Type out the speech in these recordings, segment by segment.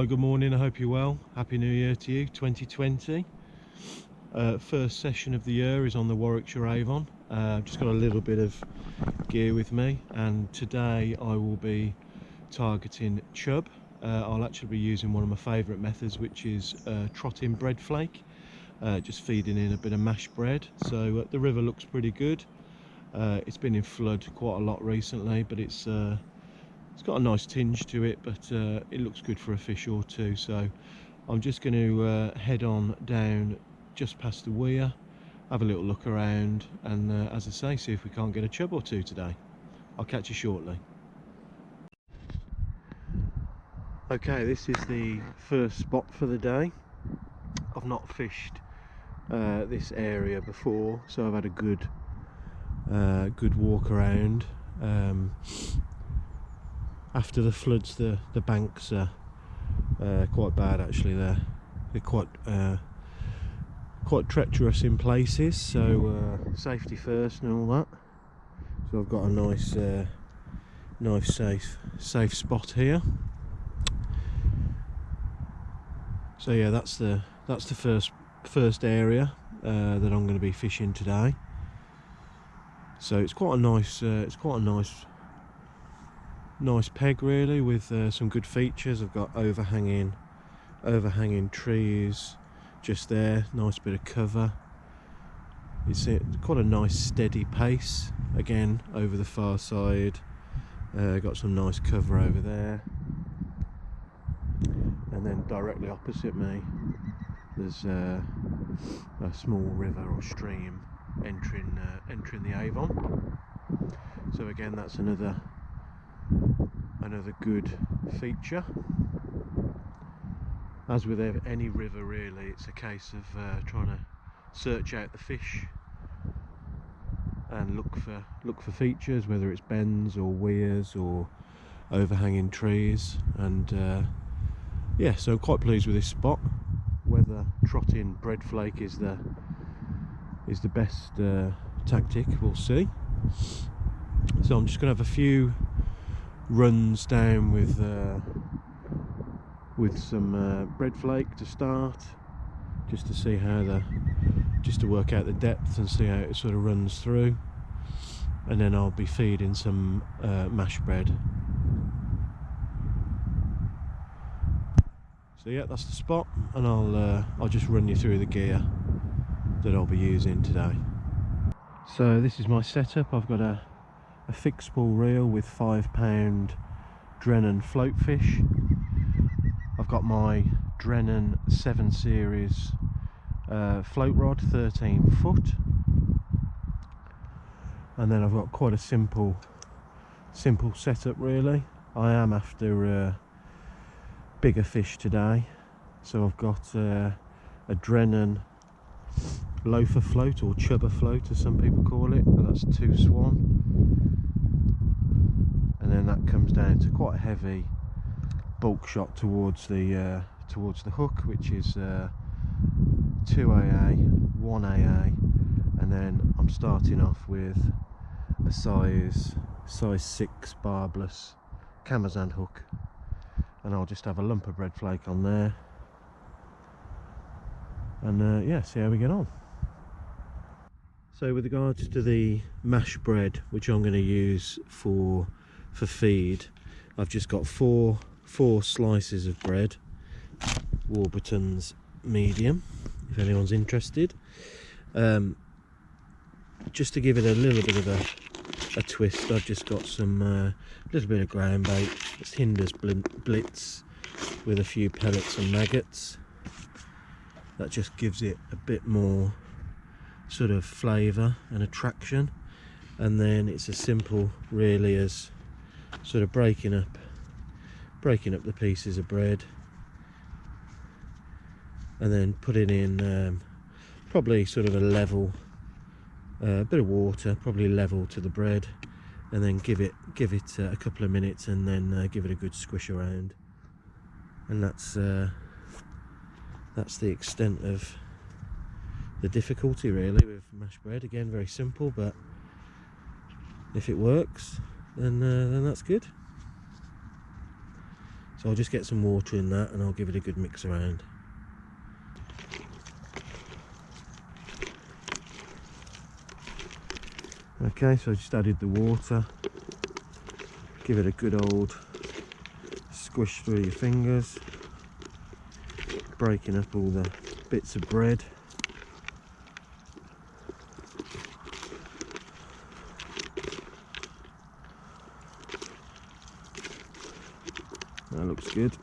Hi, good morning. I hope you're well. Happy New Year to you, 2020. First session of the year is on the Warwickshire Avon. I've just got a little bit of gear with me, and today I will be targeting chub. I'll actually be using one of my favourite methods, which is trotting bread flake, just feeding in a bit of mashed bread. So the river looks pretty good. It's been in flood quite a lot recently, but it's got a nice tinge to it, but it looks good for a fish or two. So I'm just going to head on down just past the weir, have a little look around, and as I say, see if we can't get a chub or two today. I'll catch you shortly. Okay, this is the first spot for the day. I've not fished this area before, so I've had a good walk around. After the floods, the banks are quite bad actually. They're quite treacherous in places, so safety first and all that. So I've got a nice safe spot here. So yeah, that's the first area that I'm going to be fishing today. So it's quite a nice peg really, with some good features. I've got overhanging trees just there, nice bit of cover. It's quite a nice steady pace again over the far side. Got some nice cover over there, and then directly opposite me there's a small river or stream entering the Avon. So again, that's another good feature. As with any river really, it's a case of trying to search out the fish and look for features, whether it's bends or weirs or overhanging trees. And yeah, so quite pleased with this spot. Whether trotting bread flake is the best tactic, we'll see. So I'm just going to have a few runs down with some bread flake to start, just to see just to work out the depth and see how it sort of runs through, and then I'll be feeding some mashed bread. So yeah, that's the spot, and I'll just run you through the gear that I'll be using today. So this is my setup. I've got a fixed spool reel with 5-pound Drennan float fish. I've got my Drennan 7 series float rod, 13 foot, and then I've got quite a simple setup really. I am after bigger fish today, so I've got a Drennan loafer float, or chubber float as some people call it, and that's 2 swan. And then that comes down to quite a heavy bulk shot towards the hook, which is 2AA, 1AA, and then I'm starting off with a size 6 barbless Camazan hook, and I'll just have a lump of bread flake on there, and yeah, see how we get on. So with regards to the mashed bread, which I'm going to use for feed, I've just got four slices of bread, Warburton's medium, if anyone's interested. Just to give it a little bit of a twist, I've just got some little bit of ground bait. It's Hinder's Blitz with a few pellets and maggots. That just gives it a bit more sort of flavour and attraction. And then it's as simple really as sort of breaking up the pieces of bread, and then putting in probably sort of a level bit of water, probably level to the bread, and then give it a couple of minutes, and then give it a good squish around. And that's the extent of the difficulty really with mashed bread. Again, very simple, but if it works, then that's good. So I'll just get some water in that and I'll give it a good mix around. Okay, so I just added the water. Give it a good old squish through your fingers, breaking up all the bits of bread. That looks good.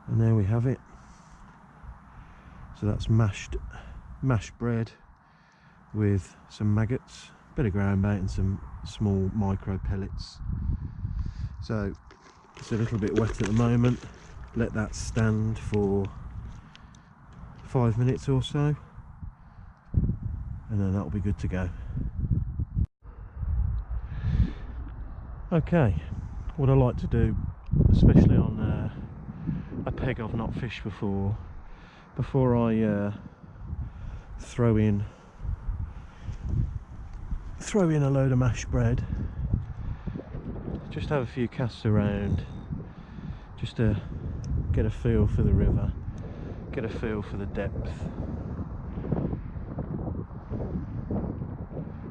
And there we have it. So that's mashed bread with some maggots, a bit of ground bait and some small micro pellets. So it's a little bit wet at the moment. Let that stand for 5 minutes or so, and then that'll be good to go. Okay, what I like to do, especially on a peg I've not fished before I throw in a load of mashed bread, just have a few casts around, just to get a feel for the river, get a feel for the depth,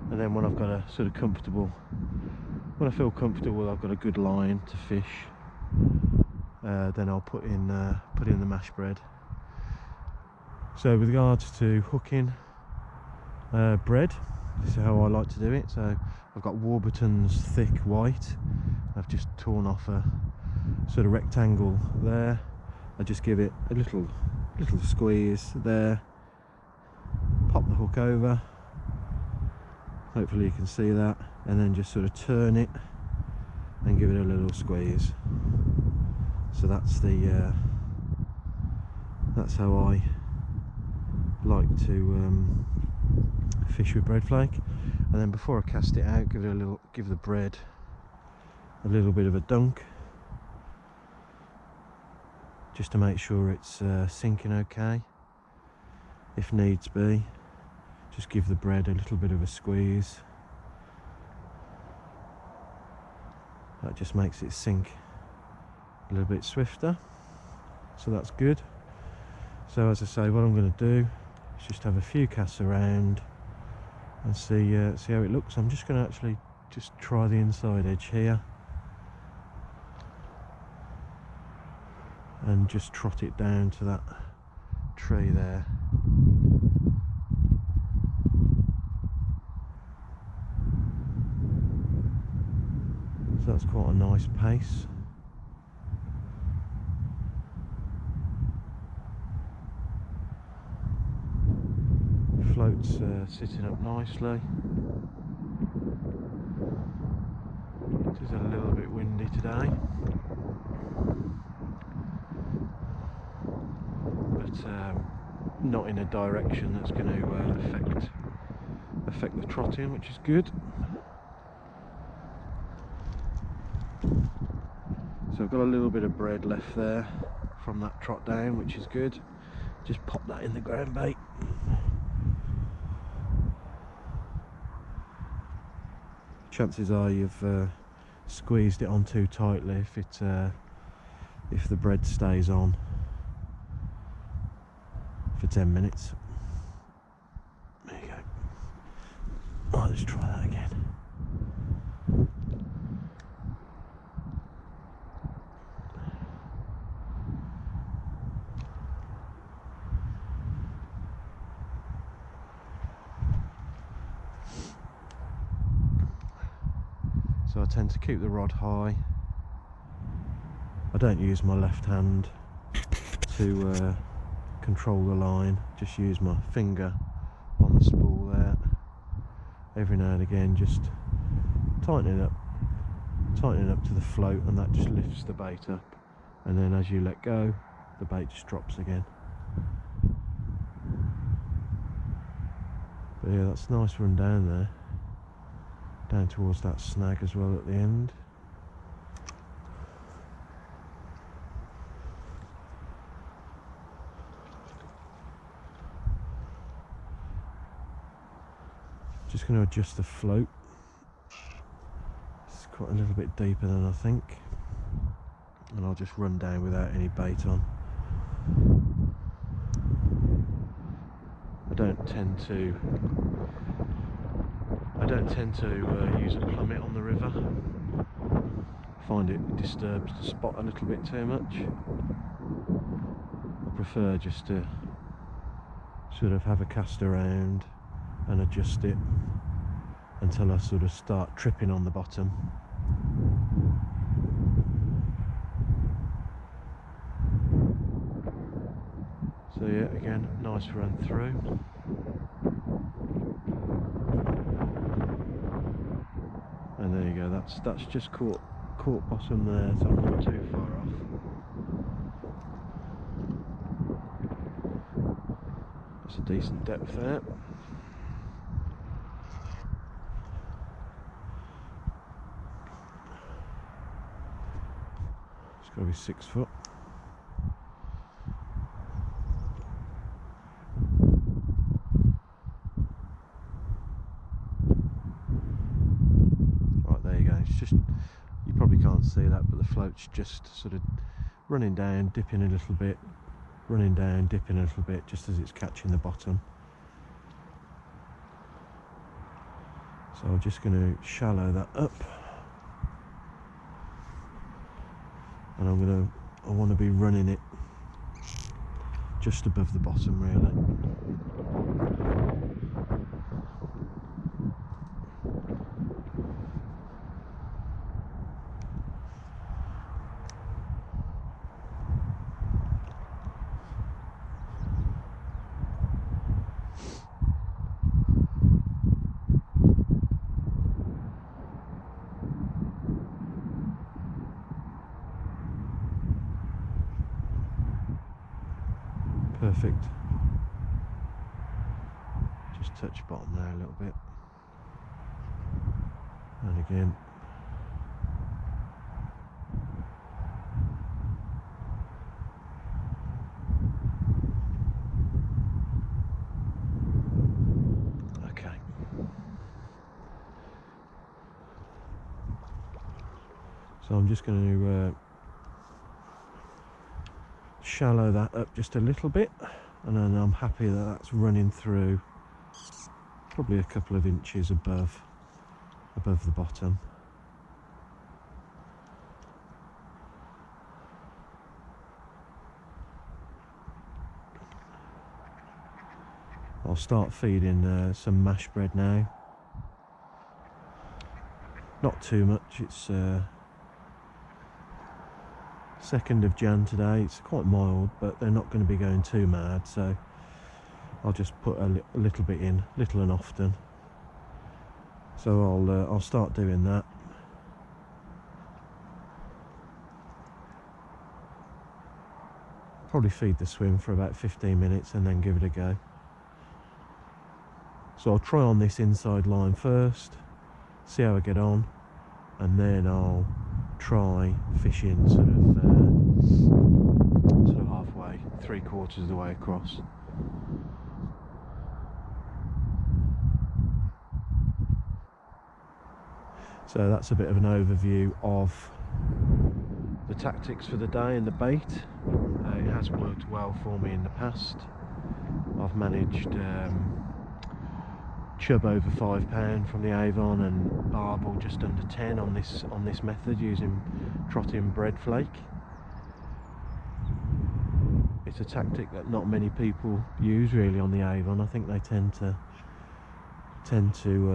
and then when I've got a sort of when I feel comfortable, I've got a good line to fish, then I'll put in the mashed bread. So with regards to hooking bread, this is how I like to do it. So I've got Warburton's thick white. I've just torn off a sort of rectangle there. I just give it a little squeeze there, pop the hook over, hopefully you can see that, and then just sort of turn it and give it a little squeeze. So that's how I like to fish with bread flake. And then before I cast it out, give the bread a little bit of a dunk, just to make sure it's sinking okay. If needs be, just give the bread a little bit of a squeeze. That just makes it sink a little bit swifter, so that's good. So as I say, what I'm going to do is just have a few casts around and see how it looks. I'm just going to actually just try the inside edge here and just trot it down to that tree there. So that's quite a nice pace. Float's sitting up nicely. It is a little bit windy today, but not in a direction that's going to affect the trotting, which is good. So I've got a little bit of bread left there from that trot down, which is good. Just pop that in the ground bait. Chances are you've squeezed it on too tightly if the bread stays on for 10 minutes. There you go. Oh, let's try that again. So I tend to keep the rod high. I don't use my left hand to control the line, just use my finger on the spool there. Every now and again just tighten it up to the float, and that just lifts the bait up, and then as you let go, the bait just drops again. But yeah, that's a nice run down there, down towards that snag as well at the end. Just going to adjust the float. It's quite a little bit deeper than I think. and I'll just run down without any bait on. I don't tend to use a plummet on the river. I find it disturbs the spot a little bit too much. I prefer just to sort of have a cast around and adjust it until I sort of start tripping on the bottom. So yeah, again, nice run through. And there you go, that's just caught bottom there, so I'm not too far off. That's a decent depth there. It's got to be 6 foot. It's just, you probably can't see that, but the float's just sort of running down, dipping a little bit, running down, dipping a little bit, just as it's catching the bottom. So I'm just going to shallow that up, and I want to be running it just above the bottom, really. Perfect. Just touch bottom there a little bit, and again. Okay. So I'm just going to shallow that up just a little bit, and then I'm happy that that's running through probably a couple of inches above the bottom. I'll start feeding some mash bread now. Not too much, it's 2nd of Jan today. It's quite mild, but they're not going to be going too mad, so I'll just put a little bit in, little and often. So I'll start doing that. Probably feed the swim for about 15 minutes and then give it a go. So I'll try on this inside line first, see how I get on, and then I'll try fishing sort of halfway, 3/4 of the way across. So that's a bit of an overview of the tactics for the day and the bait. It has worked well for me in the past. I've managed chub over £5 from the Avon and barbel just under 10 on this method using Trotting bread flake. It's a tactic that not many people use really on the Avon. I think they tend to do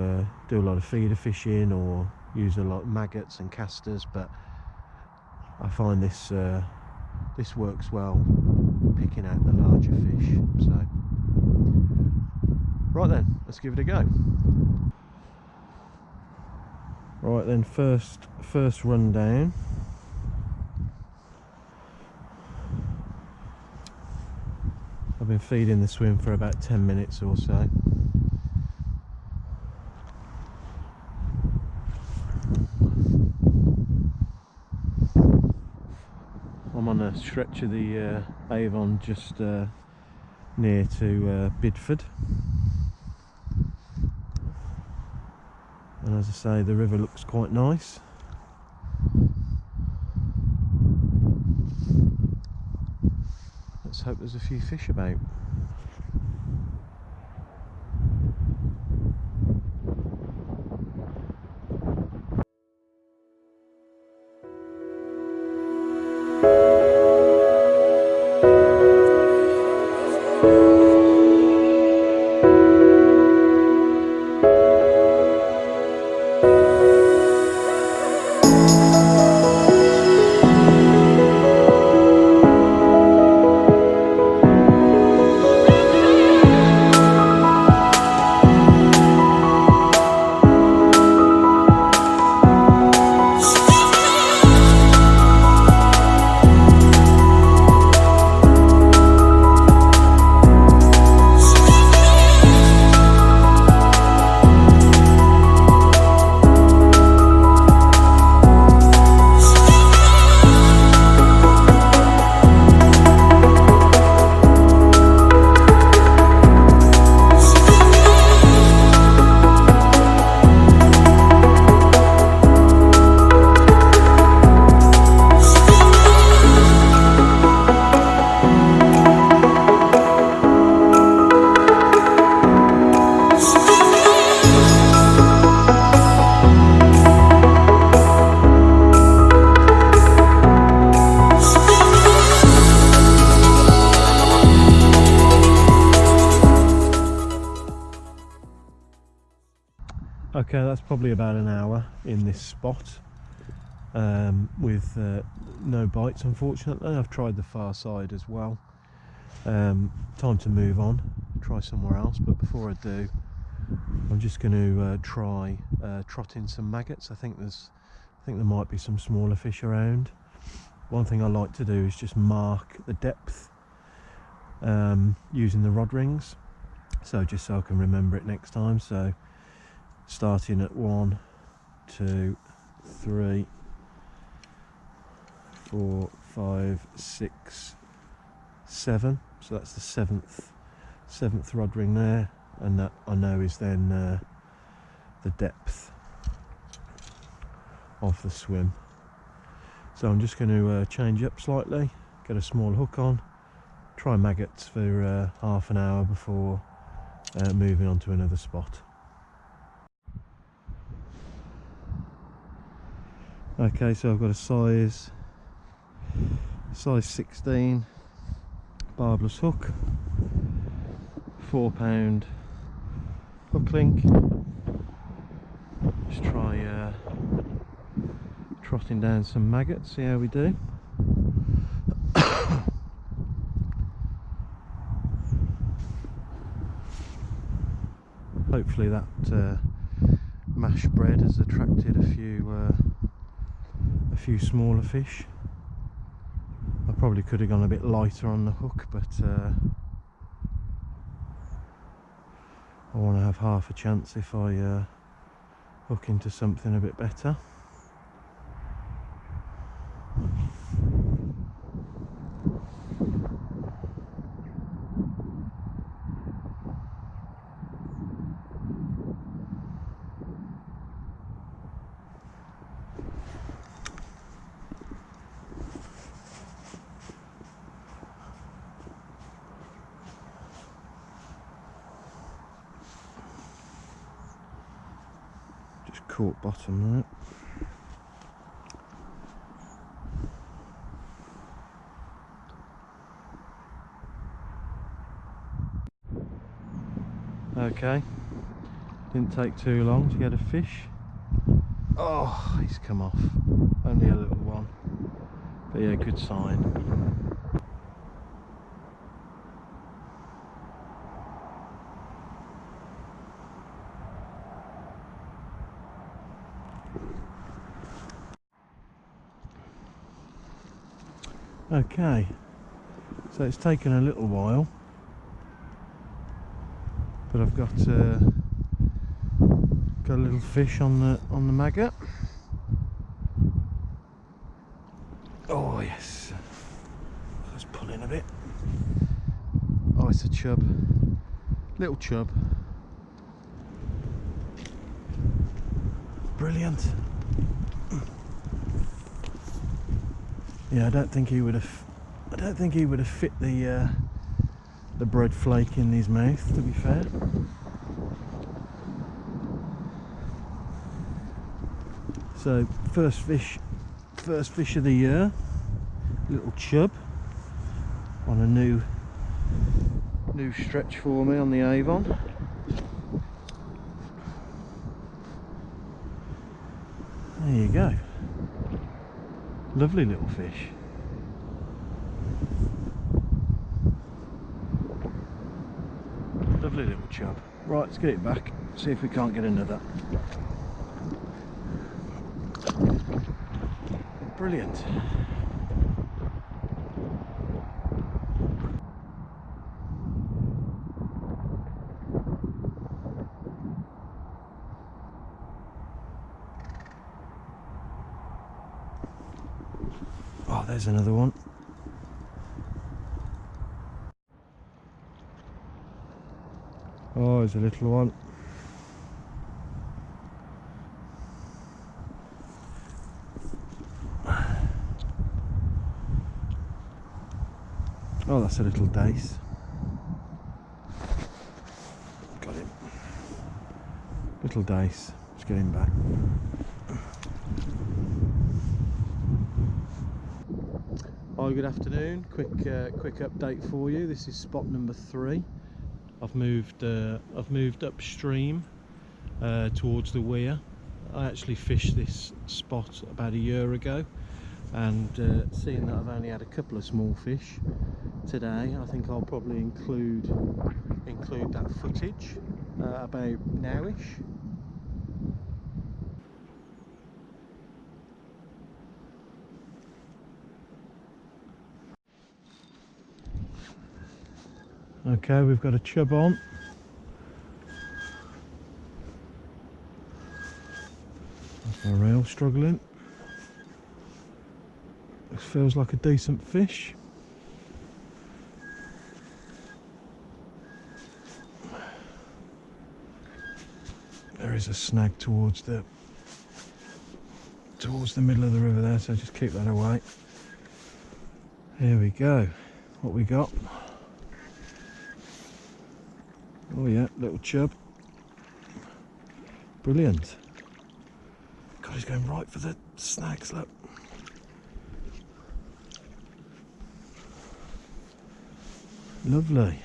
a lot of feeder fishing or use a lot of maggots and casters, but I find this works well picking out the larger fish. So right then, let's give it a go. Right then, first run down. I've been feeding the swim for about 10 minutes or so. I'm on a stretch of the Avon just near to Bidford, and as I say, the river looks quite nice. hope there's a few fish about. Okay, that's probably about an hour in this spot with no bites, unfortunately. I've tried the far side as well. Time to move on, try somewhere else, but before I do, I'm just going to try trotting some maggots. I think there might be some smaller fish around. One thing I like to do is just mark the depth using the rod rings, so just so I can remember it next time. So starting at 1, 2, 3, 4, 5, 6, 7. So that's the seventh rod ring there, and that I know is then the depth of the swim. So I'm just going to change up slightly, get a small hook on, try maggots for half an hour before moving on to another spot. Okay, so I've got a size 16 barbless hook, 4-pound hook link. Just try trotting down some maggots, see how we do. Hopefully that mash bread has attracted a few smaller fish. I probably could have gone a bit lighter on the hook, but I want to have half a chance if I hook into something a bit better. Caught bottom there. Okay, didn't take too long to get a fish. Oh, he's come off, only a little one, but yeah, good sign. Okay, so it's taken a little while, but I've got a little fish on the maggot. Oh yes, let's pull in a bit. Oh, it's a chub, little chub. Brilliant. Yeah, I don't think he would have I don't think he would have fit the bread flake in his mouth, to be fair. So first fish of the year, little chub on a new stretch for me on the Avon. There you go, lovely little fish. Lovely little chub. Right, let's get it back, see if we can't get another. Brilliant. Oh, there's another one. Oh, there's a little one. Oh, that's a little dace. Got him. Little dace. Let's get him back. Hi, good afternoon. Quick update for you. This is spot number 3. I've moved upstream towards the weir. I actually fished this spot about a year ago, and seeing that I've only had a couple of small fish today, I think I'll probably include that footage about nowish. Okay, we've got a chub on. That's my reel struggling. This feels like a decent fish. There is a snag towards the middle of the river there, so just keep that away. Here we go. What we got? Oh yeah, little chub. Brilliant. God, he's going right for the snags, look. Lovely.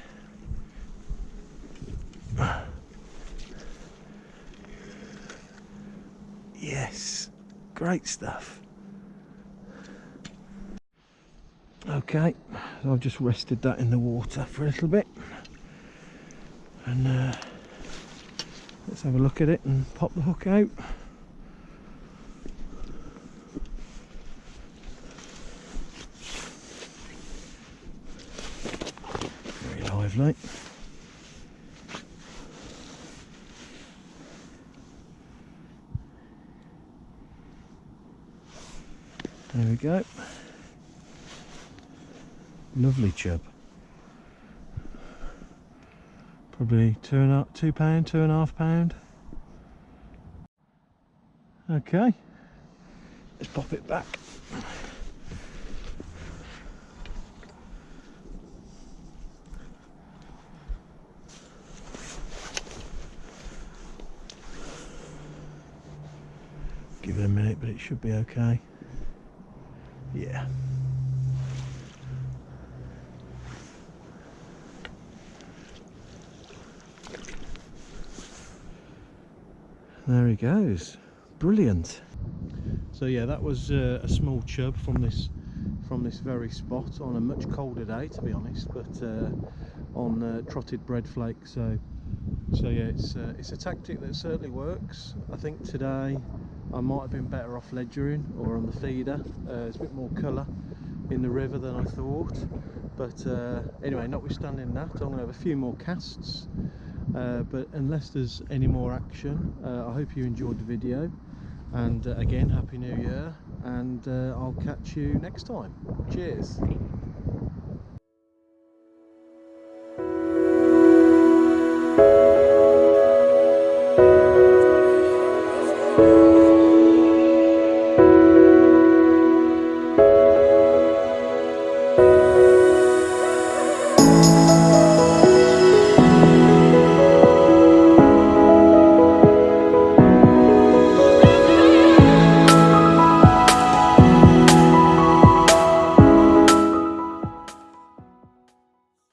Yes, great stuff. Okay, so I've just rested that in the water for a little bit, and let's have a look at it and pop the hook out. Very lively. There we go. Lovely chub. Probably £2.5 pound. Okay, let's pop it back. Give it a minute, but it should be okay. Yeah. There he goes. Brilliant. So yeah, that was a small chub from this very spot on a much colder day, to be honest, but on trotted bread flake. So yeah, it's a tactic that certainly works. I think today I might have been better off ledgering or on the feeder. There's a bit more colour in the river than I thought, but anyway, notwithstanding that, I'm going to have a few more casts, but unless there's any more action, I hope you enjoyed the video, and again, Happy New Year, and I'll catch you next time. Cheers.